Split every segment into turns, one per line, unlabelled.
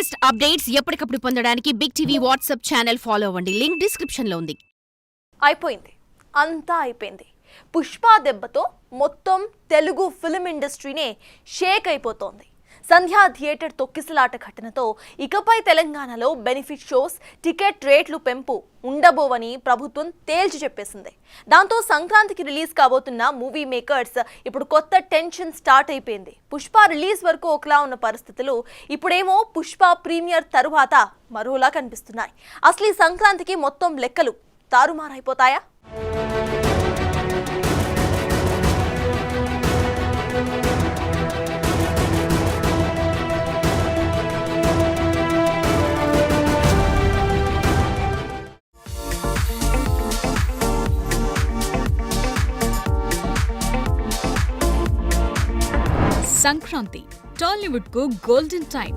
Latest updates ఎప్పటికప్పుడు పొందడానికి big TV WhatsApp channel follow అవ్వండి. లింక్ డిస్క్రిప్షన్ లో ఉంది.
అయిపోయింది, అంతా అయిపోయింది. పుష్ప దెబ్బతో మొత్తం తెలుగు ఫిల్మ్ ఇండస్ట్రీనే షేక్ అయిపోతోంది. సంధ్యా థియేటర్ తొక్కిసలాట ఘటనతో ఇకపై తెలంగాణలో బెనిఫిట్ షోస్, టికెట్ రేట్లు పెంపు ఉండబోవని ప్రభుత్వం తేల్చి చెప్పేసింది. దాంతో సంక్రాంతికి రిలీజ్ కాబోతున్న మూవీ మేకర్స్ ఇప్పుడు కొత్త టెన్షన్ స్టార్ట్ అయిపోయింది. పుష్ప రిలీజ్ వరకు ఒకలా ఉన్న పరిస్థితులు ఇప్పుడేమో పుష్ప ప్రీమియర్ తరువాత మరోలా కనిపిస్తున్నాయి. అసలు ఈ సంక్రాంతికి మొత్తం లెక్కలు తారుమారైపోతాయా?
సంక్రాంతి టాలీవుడ్ కు గోల్డెన్ టైం.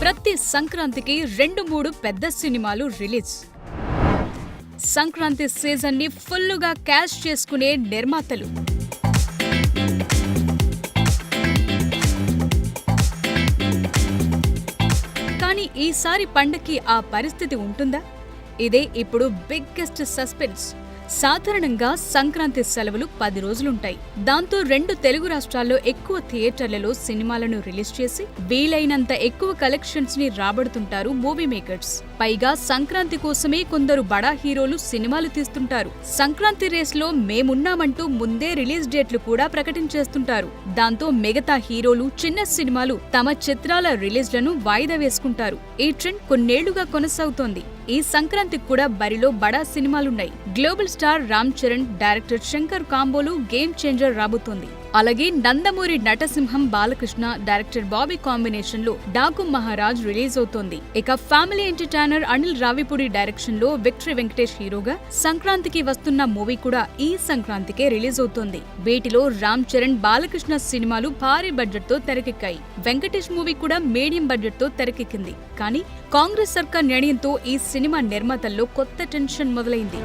ప్రతి సంక్రాంతికి 2-3 పెద్ద సినిమాలు రిలీజ్. సంక్రాంతి సీజన్ ని ఫుల్లుగా క్యాష్ చేసుకునే నిర్మాతలు. కానీ ఈసారి పండగకి ఆ పరిస్థితి ఉంటుందా? ఇదే ఇప్పుడు బిగ్గెస్ట్ సస్పెన్స్. సాధారణంగా సంక్రాంతి సెలవులు 10 రోజులుంటాయి. దాంతో 2 తెలుగు రాష్ట్రాల్లో ఎక్కువ థియేటర్లలో సినిమాలను రిలీజ్ చేసి వీలైనంత ఎక్కువ కలెక్షన్స్ ని రాబడుతుంటారు మూవీ మేకర్స్. పైగా సంక్రాంతి కోసమే కొందరు బడా హీరోలు సినిమాలు తీస్తుంటారు. సంక్రాంతి రేస్ లో మేమున్నామంటూ ముందే రిలీజ్ డేట్లు కూడా ప్రకటించేస్తుంటారు. దాంతో మిగతా హీరోలు చిన్న సినిమాలు తమ చిత్రాల రిలీజ్లను వాయిదా వేసుకుంటారు. ఈ ట్రెండ్ కొన్నేళ్లుగా కొనసాగుతోంది. ఈ సంక్రాంతికి కూడా బరిలో బడా సినిమాలున్నాయి. Global star Ram Charan, director Shankar కాంబోలు గేమ్ చేంజర్ రాబోతోంది. అలాగే నందమూరి నటసింహం బాలకృష్ణ, డైరెక్టర్ బాబీ కాంబినేషన్ లో డాకు మహారాజ్ రిలీజ్ అవుతోంది. ఇక family entertainer Anil Ravipudi direction లో విక్టరీ వెంకటేష్ హీరోగా సంక్రాంతికి వస్తున్న మూవీ కూడా ఈ సంక్రాంతికే రిలీజ్ అవుతోంది. వీటిలో రామ్ చరణ్, బాలకృష్ణ సినిమాలు భారీ బడ్జెట్ తో తెరకెక్కాయి. వెంకటేష్ మూవీ కూడా మీడియం బడ్జెట్ తో తెరకెక్కింది. కానీ కాంగ్రెస్ సర్కార్ నిర్ణయంతో ఈ సినిమా నిర్మాతల్లో కొత్త టెన్షన్ మొదలైంది.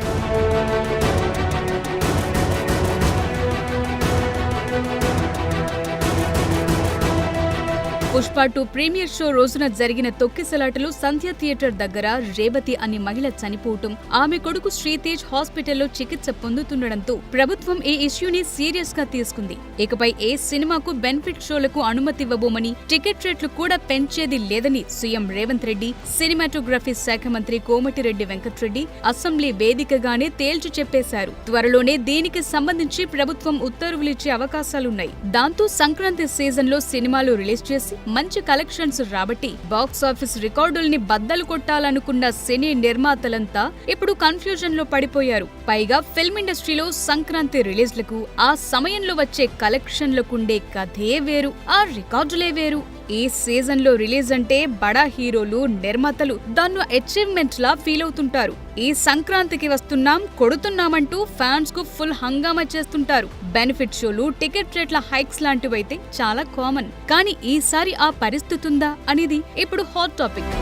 పుష్ప 2 ప్రీమియర్ షో రోజున జరిగిన తొక్కిసలాటలో సంధ్యా థియేటర్ దగ్గర రేవతి అనే మహిళ చనిపోవటం, ఆమె కొడుకు శ్రీతేజ్ హాస్పిటల్లో చికిత్స పొందుతుండటంతో ప్రభుత్వం ఈ ఇష్యూని సీరియస్ గా తీసుకుంది. ఇకపై ఏ సినిమాకు బెనిఫిట్ షోలకు అనుమతివ్వబోమని, టికెట్ రేట్లు కూడా పెంచేది లేదని సీఎం రేవంత్ రెడ్డి, సినిమాటోగ్రఫీ శాఖ మంత్రి కోమటిరెడ్డి వెంకట్రెడ్డి అసెంబ్లీ వేదికగానే తేల్చి చెప్పేశారు. త్వరలోనే దీనికి సంబంధించి ప్రభుత్వం ఉత్తర్వులిచ్చే అవకాశాలున్నాయి. దాంతో సంక్రాంతి సీజన్ లో సినిమాలు రిలీజ్ చేసి మంచి కలెక్షన్స్ రాబట్టి బాక్సాఫీస్ రికార్డుల్ని బద్దలు కొట్టాలనుకున్న సినీ నిర్మాతలంతా ఇప్పుడు కన్ఫ్యూజన్ లో పడిపోయారు. పైగా ఫిల్మ్ ఇండస్ట్రీలో సంక్రాంతి రిలీజ్లకు, ఆ సమయంలో వచ్చే కలెక్షన్లకుండే కథే వేరు, ఆ రికార్డులే వేరు. ఈ సీజన్ లో రిలీజ్ అంటే బడా హీరోలు, నిర్మాతలు దాన్ని అచీవ్మెంట్ లా ఫీల్ అవుతుంటారు. ఈ సంక్రాంతికి వస్తున్నాం, కొడుతున్నామంటూ ఫ్యాన్స్ కు ఫుల్ హంగామా చేస్తుంటారు. బెనిఫిట్ షోలు, టికెట్ రేట్ల హైక్స్ లాంటివైతే చాలా కామన్. కానీ ఈసారి ఆ పరిస్థితి ఉందా అనేది ఇప్పుడు hot topic.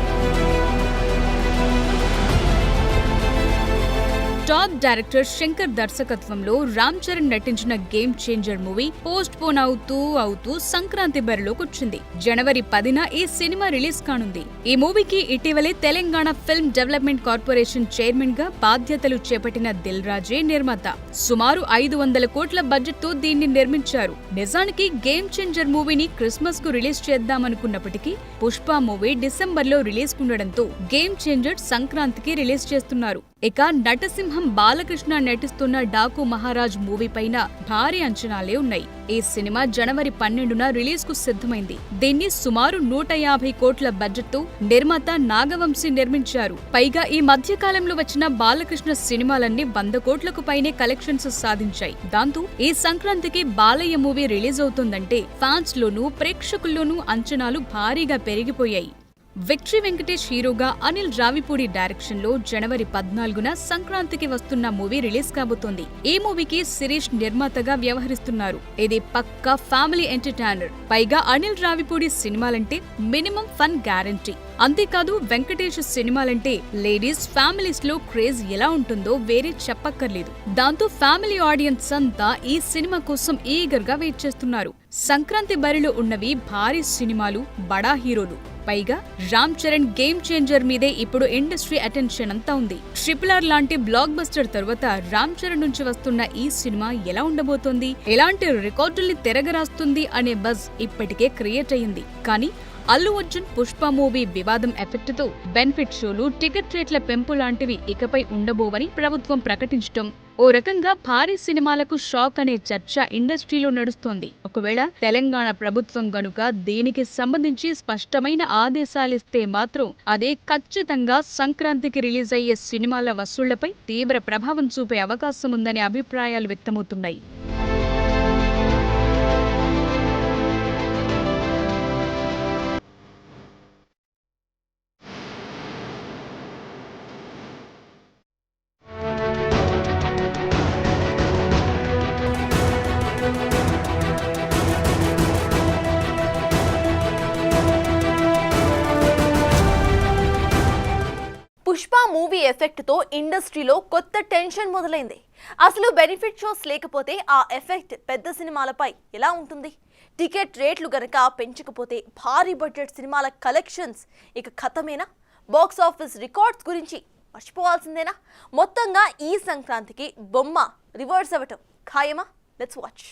Top director Shankar దర్శకత్వంలో రామ్ చరణ్ నటించిన game changer movie post phone అవుతూ సంక్రాంతి బరిలోకొచ్చింది. జనవరి 10న ఈ సినిమా రిలీజ్ కానుంది. ఈ మూవీకి ఇటీవలే Telangana film development corporation chairman గా బాధ్యతలు చేపట్టిన దిల్ రాజే నిర్మాత. సుమారు 500 కోట్ల బడ్జెట్ తో దీన్ని నిర్మించారు. నిజానికి గేమ్ చేంజర్ మూవీని క్రిస్మస్ కు రిలీజ్ చేద్దామనుకున్నప్పటికీ పుష్ప మూవీ డిసెంబర్లో రిలీజ్ కుండడంతో గేమ్ చేంజర్ సంక్రాంతికి రిలీజ్ చేస్తున్నారు. ఇక నటసింహం బాలకృష్ణ నటిస్తున్న డాకు మహారాజ్ మూవీ పైన భారీ అంచనాలే ఉన్నాయి. ఈ సినిమా జనవరి 12న రిలీజ్ కు సిద్ధమైంది. దీన్ని సుమారు 150 కోట్ల బడ్జెట్ తో నిర్మాత నాగవంశీ నిర్మించారు. పైగా ఈ మధ్య కాలంలో వచ్చిన బాలకృష్ణ సినిమాలన్నీ 100 కోట్లకు పైనే కలెక్షన్స్ సాధించాయి. దాంతో ఈ సంక్రాంతికి బాలయ్య మూవీ రిలీజ్ అవుతుందంటే ఫ్యాన్స్ లోనూ, ప్రేక్షకుల్లోనూ అంచనాలు భారీగా పెరిగిపోయాయి. విక్టరీ వెంకటేష్ హీరోగా అనిల్ రావిపూడి డైరెక్షన్ లో జనవరి 14న సంక్రాంతికి వస్తున్న మూవీ రిలీజ్ కాబోతోంది. ఈ మూవీకి శిరీష్ నిర్మాతగా వ్యవహరిస్తున్నారు. ఇది పక్కా ఫ్యామిలీ ఎంటర్టైనర్. పైగా అనిల్ రావిపూడి సినిమాలంటే మినిమం ఫన్ గ్యారంటీ. అంతేకాదు వెంకటేష్ సినిమాలంటే లేడీస్ ఫ్యామిలీస్ లో క్రేజ్ ఎలా ఉంటుందో వేరే చెప్పక్కర్లేదు. దాంతో ఫ్యామిలీ ఆడియన్స్ అంతా ఈ సినిమా కోసం ఈగర్ గా వెయిట్ చేస్తున్నారు. సంక్రాంతి బరిలో ఉన్నవి భారీ సినిమాలు, బడా హీరోలు. పైగా రామ్ చరణ్ గేమ్ చేంజర్ మీదే ఇప్పుడు ఇండస్ట్రీ అటెన్షన్ అంతా ఉంది. RRR లాంటి బ్లాక్ బస్టర్ తరువాత రామ్ చరణ్ నుంచి వస్తున్న ఈ సినిమా ఎలా ఉండబోతోంది, ఎలాంటి రికార్డుల్ని తిరగరాస్తుంది అనే బజ్ ఇప్పటికే క్రియేట్ అయ్యింది. కానీ అల్లు అర్జున్ పుష్ప మూవీ వివాదం ఎఫెక్ట్ తో బెనిఫిట్ షోలు, టికెట్ రేట్ల పెంపు లాంటివి ఇకపై ఉండబోవని ప్రభుత్వం ప్రకటించడం ఓ రకంగా భారీ సినిమాలకు షాక్ అనే చర్చ ఇండస్ట్రీలో నడుస్తోంది. ఒకవేళ తెలంగాణ ప్రభుత్వం గనుక దీనికి సంబంధించి స్పష్టమైన ఆదేశాలిస్తే మాత్రం అదే ఖచ్చితంగా సంక్రాంతికి రిలీజ్ అయ్యే సినిమాల వసూళ్లపై తీవ్ర ప్రభావం చూపే అవకాశం ఉందనే అభిప్రాయాలు వ్యక్తమవుతున్నాయి.
పుష్ప మూవీ ఎఫెక్ట్ తో ఇండస్ట్రీలో కొత్త టెన్షన్ మొదలైంది. అసలు బెనిఫిట్ షోస్ లేకపోతే ఆ ఎఫెక్ట్ పెద్ద సినిమాలపై ఎలా ఉంటుంది? టికెట్ రేట్లు గనక పెంచకపోతే భారీ బడ్జెట్ సినిమాల కలెక్షన్స్ ఇక ఖతమేనా? బాక్స్ ఆఫీస్ రికార్డ్స్ గురించి మర్చిపోవాల్సిందేనా? మొత్తంగా ఈ సంక్రాంతికి బొమ్మ రివర్స్ అవ్వటం ఖాయమా? Let's watch.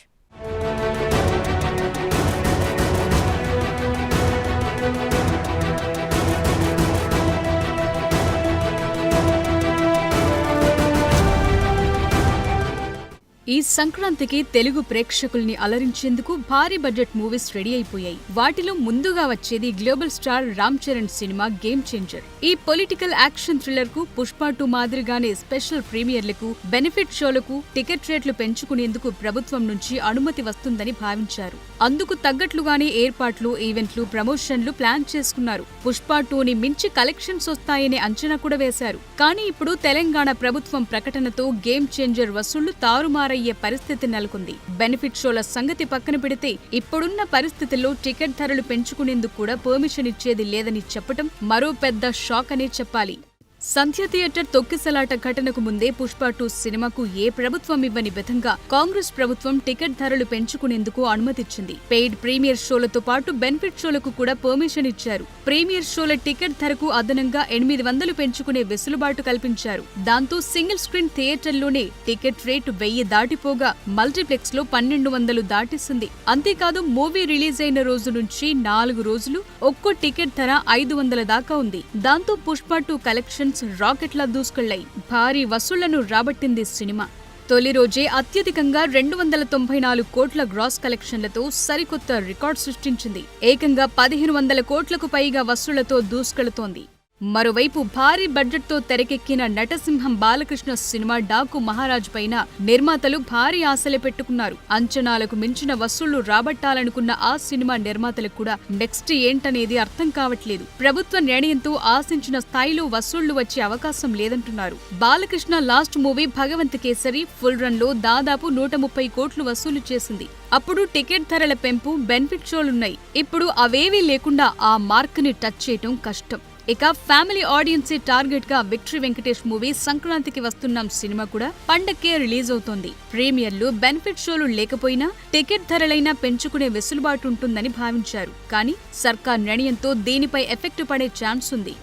ఈ సంక్రాంతికి తెలుగు ప్రేక్షకుల్ని అలరించేందుకు భారీ బడ్జెట్ మూవీస్ రెడీ అయిపోయాయి. వాటిలో ముందుగా వచ్చేది global star Ram Charan cinema game changer. ఈ పొలిటికల్ యాక్షన్ థ్రిల్లర్ కు పుష్ప 2 మాదిరిగానే స్పెషల్ ప్రీమియర్లకు, బెనిఫిట్ షోలకు టికెట్ రేట్లు పెంచుకునేందుకు ప్రభుత్వం నుంచి అనుమతి వస్తుందని భావించారు. అందుకు తగ్గట్లుగానే ఏర్పాట్లు, ఈవెంట్లు, ప్రమోషన్లు ప్లాన్ చేసుకున్నారు. పుష్ప 2ని మించి కలెక్షన్స్ వస్తాయనే అంచనా కూడా వేశారు. కానీ ఇప్పుడు తెలంగాణ ప్రభుత్వం ప్రకటనతో గేమ్ చేంజర్ వసూళ్లు తారుమారయ్యే పరిస్థితి నెలకొంది. బెనిఫిట్ షోల సంగతి పక్కన పెడితే ఇప్పుడున్న పరిస్థితుల్లో టికెట్ ధరలు పెంచుకునేందుకు కూడా పర్మిషన్ ఇచ్చేది లేదని చెప్పటం మరో పెద్ద షాక్ అనే చెప్పాలి. సంధ్య థియేటర్ తొక్కిసలాట ఘటనకు ముందే పుష్ప 2 సినిమాకు ఏ ప్రభుత్వం ఇవ్వని విధంగా కాంగ్రెస్ ప్రభుత్వం టికెట్ ధరలు పెంచుకునేందుకు అనుమతిచ్చింది. పెయిడ్ ప్రీమియర్ షోలతో పాటు బెనిఫిట్ షోలకు కూడా పర్మిషన్ ఇచ్చారు. ప్రీమియర్ షోల టికెట్ ధరకు అదనంగా 800 పెంచుకునే వెసులుబాటు కల్పించారు. దాంతో సింగిల్ స్క్రీన్ థియేటర్లోనే టికెట్ రేటు 1000 దాటిపోగా మల్టీప్లెక్స్ లో 1200 దాటిస్తుంది. అంతేకాదు మూవీ రిలీజ్ అయిన రోజు నుంచి 4 రోజులు ఒక్కో టికెట్ ధర 500 దాకా ఉంది. దాంతో పుష్ప 2 కలెక్షన్ రాకెట్లా దూసుకెళ్లాయి. భారీ వసూళ్లను రాబట్టింది సినిమా. తొలి రోజే అత్యధికంగా 294 కోట్ల గ్రాస్ కలెక్షన్లతో సరికొత్త రికార్డ్ సృష్టించింది. ఏకంగా 1500 కోట్లకు పైగా వసూళ్లతో దూసుకెళుతోంది. మరోవైపు భారీ బడ్జెట్తో తెరకెక్కిన నటసింహం బాలకృష్ణ సినిమా డాకు మహారాజ్ పైన నిర్మాతలు భారీ ఆశలే పెట్టుకున్నారు. అంచనాలకు మించిన వసూళ్లు రాబట్టాలనుకున్న ఆ సినిమా నిర్మాతలకు కూడా నెక్స్ట్ ఏంటనేది అర్థం కావట్లేదు. ప్రభుత్వ నిర్ణయంతో ఆశించిన స్థాయిలో వసూళ్లు వచ్చే అవకాశం లేదంటున్నారు. Balakrishna last movie Bhagavanth Kesari full run లో దాదాపు 130 కోట్లు వసూలు చేసింది. అప్పుడు టికెట్ ధరల పెంపు, బెనిఫిట్ షోలున్నాయి. ఇప్పుడు అవేవీ లేకుండా ఆ మార్క్ ని టచ్ చేయటం కష్టం. ఇక ఫ్యామిలీ ఆడియన్సే టార్గెట్ గా విక్టరీ వెంకటేష్ మూవీ సంక్రాంతికి వస్తున్న సినిమా కూడా పండక్కే రిలీజ్ అవుతోంది. ప్రీమియర్లు, బెనిఫిట్ షోలు లేకపోయినా టికెట్ ధరలైనా పెంచుకునే వెసులుబాటు ఉంటుందని భావించారు. కానీ సర్కార్ నిర్ణయంతో దీనిపై ఎఫెక్ట్ పడే ఛాన్స్ ఉంది.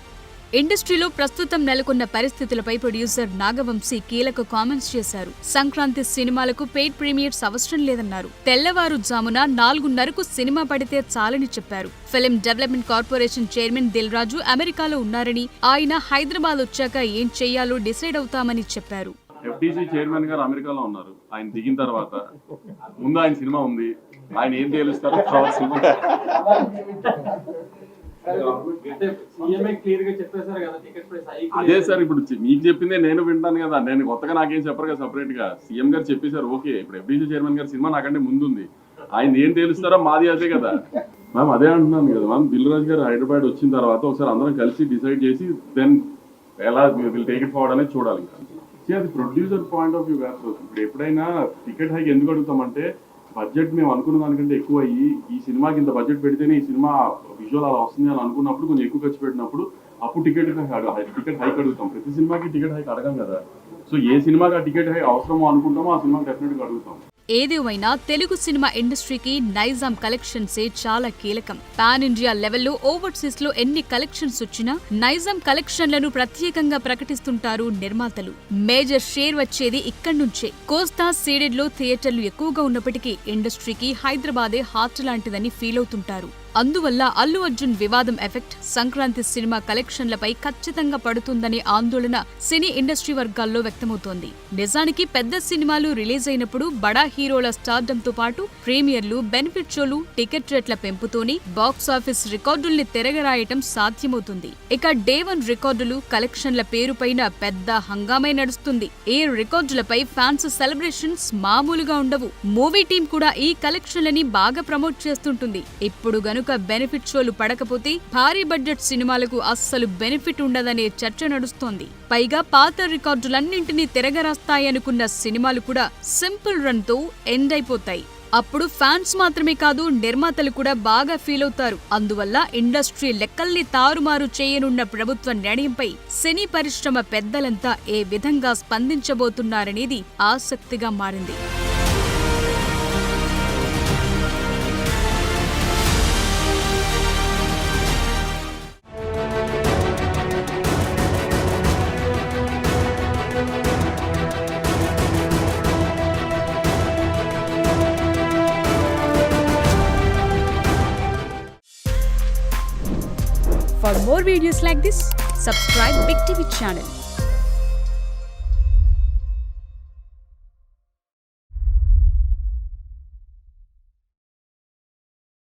ఇండస్ట్రీలో ప్రస్తుతం నెలకొన్న పరిస్థితులపై ప్రొడ్యూసర్ నాగవంశీ కీలక కామెంట్స్ చేశారు. సంక్రాంతి సినిమాలకు పెయిడ్ ప్రీమియర్స్ అవసరం లేదన్నారు. తెల్లవారుజామున 4:30కు సినిమా పడితే చాలని చెప్పారు. Film development corporation chairman Dil Raju అమెరికాలో ఉన్నారని, ఆయన హైదరాబాద్ వచ్చాక ఏం చెయ్యాలో డిసైడ్ అవుతామని చెప్పారు.
FDC చైర్మన్ గారు అమెరికాలో ఉన్నారు. ఆయన దిగిన తర్వాత ముందు ఆయన సినిమా ఉంది, ఆయన ఏం తేలుస్తారో తర్వాత సినిమా. అదే సార్, ఇప్పుడు మీకు చెప్పిందే నేను వింటాను కదా, నేను కొత్తగా నాకేం చెప్పరు కదా. సపరేట్ గా సీఎం గారు చెప్పేశారు. ఓకే, ఇప్పుడు FDC చైర్మన్ గారు సినిమా నాకంటే ముందుంది, ఆయన ఏం తేలుస్తారో మాది అదే కదా. మ్యామ్ అదే అంటున్నాను కదా మ్యామ్, దిల్ రాజు గారు హైదరాబాద్ వచ్చిన తర్వాత ఒకసారి అందరం కలిసి డిసైడ్ చేసి దెన్ ఎలా విల్ టేక్ ఇట్ ఫార్వర్డ్ అనేది చూడాలి. ఇంకా అది ప్రొడ్యూసర్ పాయింట్ ఆఫ్ వ్యూ కాదు. ఇప్పుడు ఎప్పుడైనా టికెట్ హైక్ ఎందుకు అడుగుతామంటే బడ్జెట్ మేము అనుకున్న దానికంటే ఎక్కువ అయ్యి ఈ సినిమాకి ఇంత బడ్జెట్ పెడితేనే ఈ సినిమా విజువల్ అలా వస్తుంది అని అనుకున్నప్పుడు కొంచెం ఎక్కువ ఖర్చు పెట్టినప్పుడు అప్పుడు టికెట్ హైక్ అడుగుతాం. ప్రతి సినిమాకి టికెట్ హైక్ అడగం కదా. సో ఏ సినిమాకి ఆ టికెట్ హైక్ అవసరమో అనుకుంటామో ఆ సినిమాకి డెఫినెట్గా అడుగుతాం.
ఏదేమైనా తెలుగు సినిమా ఇండస్ట్రీకి నైజాం కలెక్షన్సే చాలా కీలకం. పాన్ ఇండియా లెవెల్లో ఓవర్సీస్ లో ఎన్ని కలెక్షన్స్ వచ్చినా నైజాం కలెక్షన్లను ప్రత్యేకంగా ప్రకటిస్తుంటారు నిర్మాతలు. మేజర్ షేర్ వచ్చేది ఇక్కడి నుంచే. కోస్తా సీడెడ్ లో థియేటర్లు ఎక్కువగా ఉన్నప్పటికీ ఇండస్ట్రీకి హైదరాబాదే హార్ట్ లాంటిదని ఫీల్ అవుతుంటారు. అందువల్ల అల్లు అర్జున్ వివాదం ఎఫెక్ట్ సంక్రాంతి సినిమా కలెక్షన్లపై ఖచ్చితంగా పడుతుందనే ఆందోళన సినీ ఇండస్ట్రీ వర్గాల్లో వ్యక్తమవుతోంది. నిజానికి పెద్ద సినిమాలు రిలీజ్ అయినప్పుడు బడా హీరోల స్టార్డమ్ తో పాటు ప్రీమియర్లు, బెనిఫిట్ షోలు, టికెట్ రేట్ల పెంపుతోనే బాక్సాఫీస్ రికార్డుల్ని తిరగరాయటం సాధ్యమవుతుంది. ఇక డే 1 రికార్డులు, కలెక్షన్ల పేరుపైన పెద్ద హంగామే నడుస్తుంది. ఈ రికార్డులపై ఫ్యాన్స్ సెలబ్రేషన్స్ మామూలుగా ఉండవు. మూవీ టీం కూడా ఈ కలెక్షన్లని బాగా ప్రమోట్ చేస్తుంటుంది. ఇప్పుడు గనుక బెనిఫిట్ షోలు పడకపోతే భారీ బడ్జెట్ సినిమాలకు అస్సలు బెనిఫిట్ ఉండదనే చర్చ నడుస్తోంది. పైగా పాత రికార్డులన్నింటినీ తిరగరాస్తాయనుకున్న సినిమాలు కూడా సింపుల్ రన్ తో ఎండ్ అయిపోతాయి. అప్పుడు ఫ్యాన్స్ మాత్రమే కాదు నిర్మాతలు కూడా బాగా ఫీల్ అవుతారు. అందువల్ల ఇండస్ట్రీ లెక్కల్ని తారుమారు చేయనున్న ప్రభుత్వ నిర్ణయంపై సినీ పరిశ్రమ పెద్దలంతా ఏ విధంగా స్పందించబోతున్నారనేది ఆసక్తిగా మారింది. For more videos like this, subscribe Big TV channel.